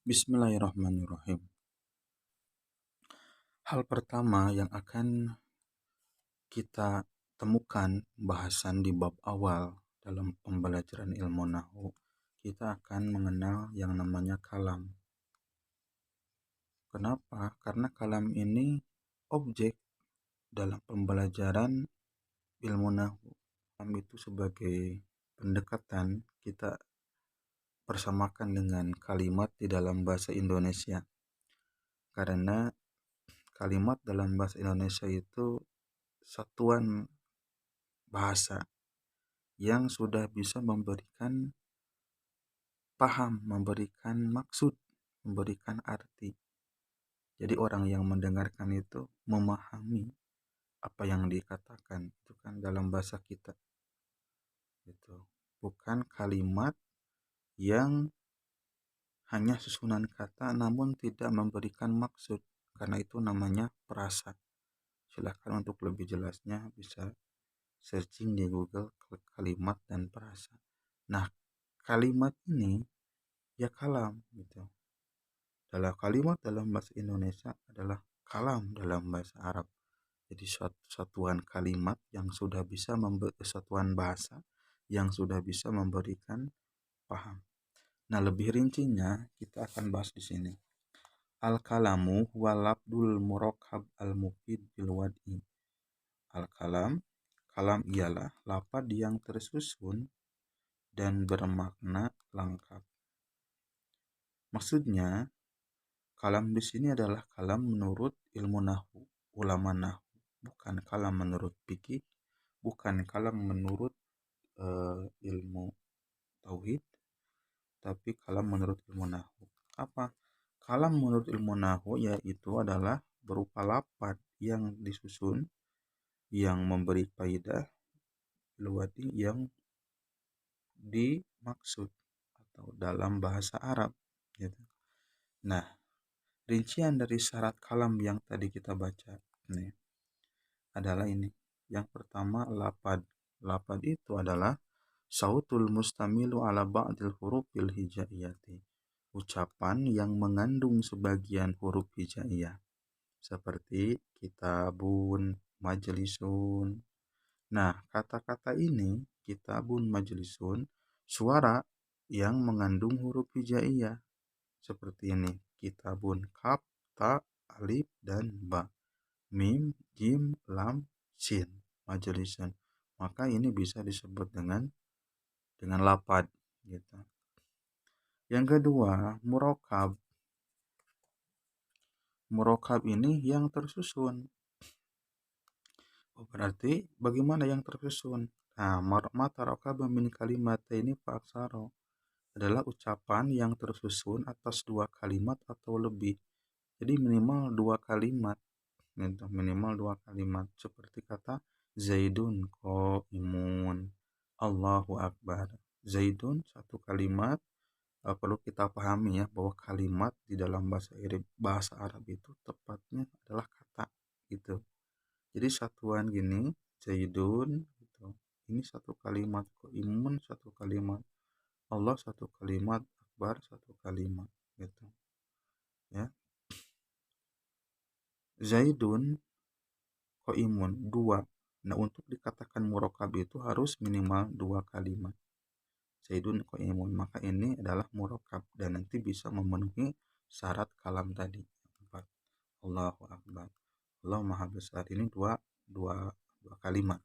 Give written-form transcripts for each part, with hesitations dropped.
Bismillahirrahmanirrahim. Hal pertama yang akan kita temukan bahasan di bab awal dalam pembelajaran ilmu nahwu, kita akan mengenal yang namanya kalam. Kenapa? Karena kalam ini objek dalam pembelajaran ilmu nahwu. Kalam itu sebagai pendekatan kita persamakan dengan kalimat di dalam bahasa Indonesia. Karena kalimat dalam bahasa Indonesia itu satuan bahasa yang sudah bisa memberikan paham, memberikan maksud, memberikan arti. Jadi orang yang mendengarkan itu memahami apa yang dikatakan itu kan dalam bahasa kita. Gitu. Bukan kalimat yang hanya susunan kata namun tidak memberikan maksud. Karena itu namanya perasa. Silakan untuk lebih jelasnya bisa searching di Google kalimat dan perasa. Nah, kalimat ini ya kalam gitu. Dalam kalimat dalam bahasa Indonesia adalah kalam dalam bahasa Arab. Jadi satuan kalimat yang sudah bisa satuan bahasa yang sudah bisa memberikan paham. Nah, lebih rincinya kita akan bahas di sini. Al-kalamu walabdul murakkab al-mufid bil wad'i. Al-kalam, kalam ialah lafaz yang tersusun dan bermakna lengkap. Maksudnya, kalam di sini adalah kalam menurut ilmu nahwu, ulama nahwu, bukan kalam menurut fikih, bukan kalam menurut ilmu tauhid, tapi kalam menurut ilmu nahwu. Apa? Kalam menurut ilmu nahwu yaitu adalah berupa lafaz yang disusun yang memberi faidah luwadi yang dimaksud atau dalam bahasa Arab gitu. Nah, rincian dari syarat kalam yang tadi kita baca nih adalah ini. Yang pertama lapad. Lapad itu adalah sautul mustamilu ala ba'dil hurufil hijaiyati. Ucapan yang mengandung sebagian huruf hijaiyah. Seperti kitabun, majlisun. Nah, kata-kata ini kitabun, majlisun, suara yang mengandung huruf hijaiyah. Seperti ini, kitabun, kaf, ta, alif, dan ba. Mim, jim, lam, sin, majlisun. Maka ini bisa disebut dengan lapad gitu. Yang kedua, murakkab. Murakkab ini yang tersusun. Berarti bagaimana yang tersusun? Nah, mata rakaba min kalimataini fa aksara adalah ucapan yang tersusun atas dua kalimat atau lebih. Jadi minimal dua kalimat. Minimal dua kalimat seperti kata Zaidun qaimun, Allahu Akbar. Zaidun satu kalimat. Perlu kita pahami ya bahwa kalimat di dalam bahasa Arab itu tepatnya adalah kata gitu. Jadi satuan gini Zaidun gitu. Ini satu kalimat, qaimun satu kalimat, Allah satu kalimat, Akbar satu kalimat gitu ya. Zaidun qaimun dua. Nah, untuk dikatakan murakkab itu harus minimal dua kalimat. Zaidun qaimun, maka ini adalah murakkab dan nanti bisa memenuhi syarat kalam tadi. 4. Allahu Akbar. Allah Maha Besar. Ini dua kalimat.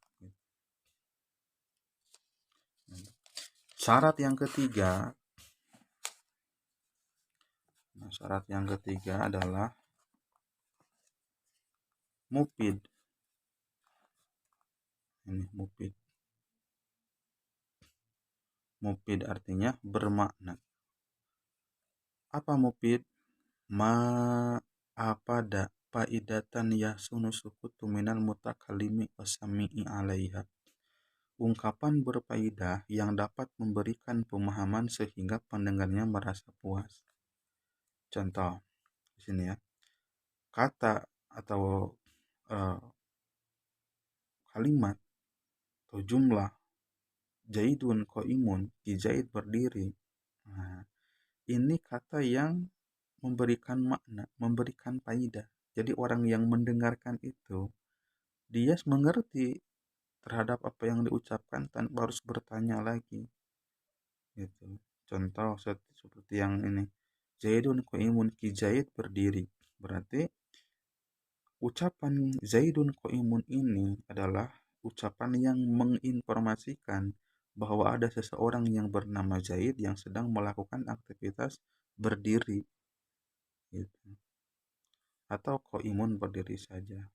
Syarat yang ketiga. Syarat yang ketiga adalah mufid. Ini mufid. Mufid artinya bermakna. Apa mufid? Apada faidatan yahsunu sukutu minal mutakalimi wasami'i alaiha. Ungkapan berfaedah yang dapat memberikan pemahaman sehingga pendengarnya merasa puas. Contoh di sini ya. Kata atau kalimat atau jumlah Zaidun qaimun, Zaid berdiri. Nah, ini kata yang memberikan makna, memberikan faidah. Jadi orang yang mendengarkan itu, dia mengerti terhadap apa yang diucapkan tanpa harus bertanya lagi. Gitu. Contoh seperti yang ini. Zaidun qaimun, Ki Zaid berdiri. Berarti ucapan Zaidun qaimun ini adalah ucapan yang menginformasikan bahwa ada seseorang yang bernama Zaid yang sedang melakukan aktivitas berdiri gitu. Atau qaimun berdiri saja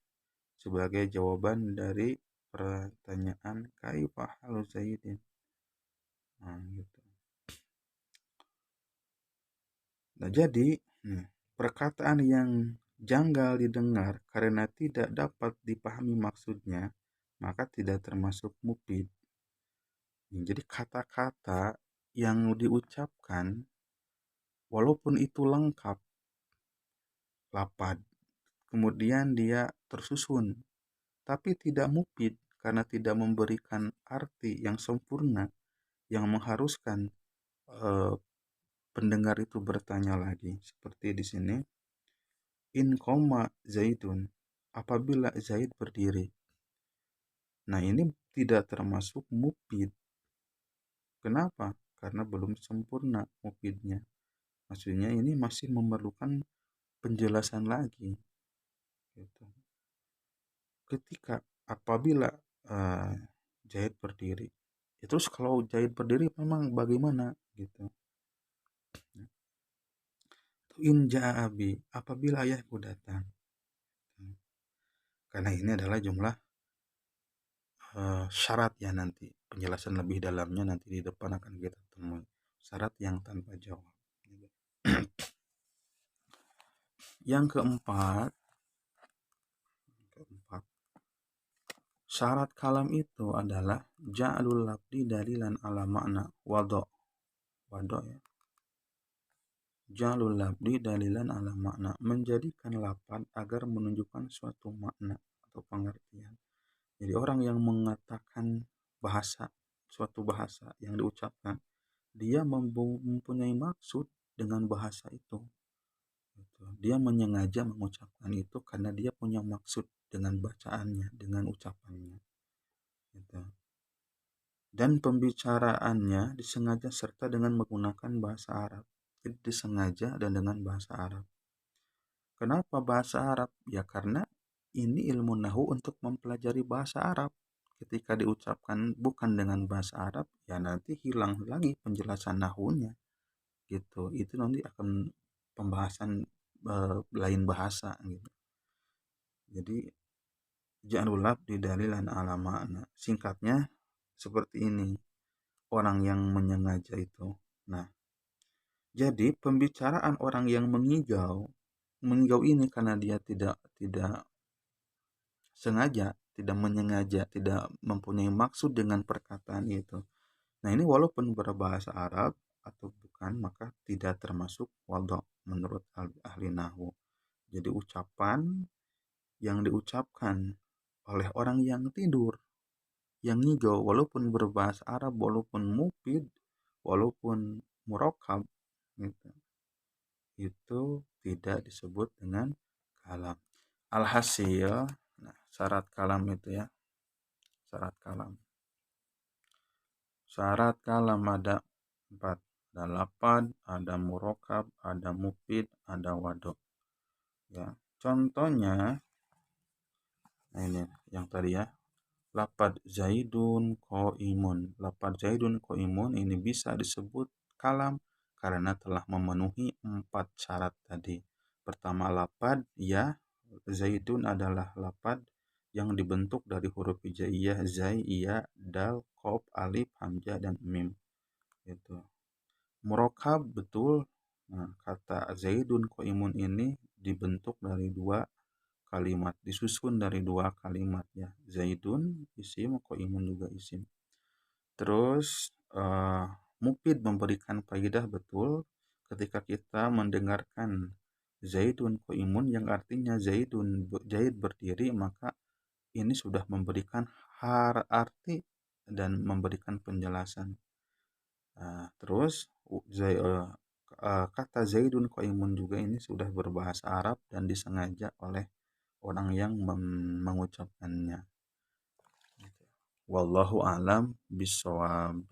sebagai jawaban dari pertanyaan kaifa halu Zaidin. Nah, gitu. Nah, jadi perkataan yang janggal didengar karena tidak dapat dipahami maksudnya, maka tidak termasuk mufid. Jadi kata-kata yang diucapkan, walaupun itu lengkap, lapad, kemudian dia tersusun, tapi tidak mufid karena tidak memberikan arti yang sempurna, yang mengharuskan eh, pendengar itu bertanya lagi. Seperti di sini, in koma Zaidun, apabila Zaid berdiri. Nah, ini tidak termasuk mufid. Kenapa? Karena belum sempurna mufidnya. Maksudnya ini masih memerlukan penjelasan lagi. Gitu. Ketika apabila Zaid berdiri, ya terus kalau Zaid berdiri memang bagaimana gitu. In ja'abi, apabila ayahku datang. Karena ini adalah jumlah syarat ya, nanti penjelasan lebih dalamnya nanti di depan akan kita temui. Syarat yang tanpa jawab. Yang keempat, syarat kalam itu adalah ja'lul lafdi dalilan ala makna wado. Wado ya. Ja'lul lafdi dalilan ala makna, menjadikan lafaz agar menunjukkan suatu makna atau pengertian. Jadi orang yang mengatakan bahasa, suatu bahasa yang diucapkan, dia mempunyai maksud dengan bahasa itu. Dia menyengaja mengucapkan itu karena dia punya maksud dengan bacaannya, dengan ucapannya. Gitu. Dan pembicaraannya disengaja serta dengan menggunakan bahasa Arab. Jadi disengaja dan dengan bahasa Arab. Kenapa bahasa Arab? Ya karena ini ilmu nahu untuk mempelajari bahasa Arab. Ketika diucapkan bukan dengan bahasa Arab, ya nanti hilang lagi penjelasan nahunya. Gitu. Itu nanti akan pembahasan lain bahasa gitu. Jadi ja'lul di dalilan ala makna. Singkatnya seperti ini. Orang yang menyengaja itu. Nah, jadi pembicaraan orang yang mengigau ini karena dia tidak sengaja, tidak menyengaja, tidak mempunyai maksud dengan perkataan itu. Nah, ini walaupun berbahasa Arab atau bukan, maka tidak termasuk wadha menurut ahli nahwu. Jadi ucapan yang diucapkan oleh orang yang tidur, yang ngigau, walaupun berbahasa Arab, walaupun mufid, walaupun murakkab, gitu, itu tidak disebut dengan kalam. Alhasil, nah, syarat kalam itu ya, syarat kalam. Syarat kalam ada 4. Ada lapad, ada murakkab, ada mufid, ada wado. Ya, contohnya, nah ini yang tadi ya, lapad Zaidun qaimun. Lapad Zaidun qaimun ini bisa disebut kalam karena telah memenuhi 4 syarat tadi. Pertama, lapad ya, Zaidun adalah lapad yang dibentuk dari huruf hijaiyah zai, iya, dal, qaf, alif, hamzah, dan mim. Gitu. Murakkab betul. Nah, kata Zaidun qaimun ini dibentuk dari 2 kalimat, disusun dari 2 kalimat ya. Zaidun isim, qaimun juga isim. Terus mufid memberikan faidah betul ketika kita mendengarkan Zaidun qaimun yang artinya Zaid berdiri, maka ini sudah memberikan arti dan memberikan penjelasan. Terus kata Zaidun qaimun juga ini sudah berbahasa Arab dan disengaja oleh orang yang mengucapkannya. Wallahu a'lam bishawab.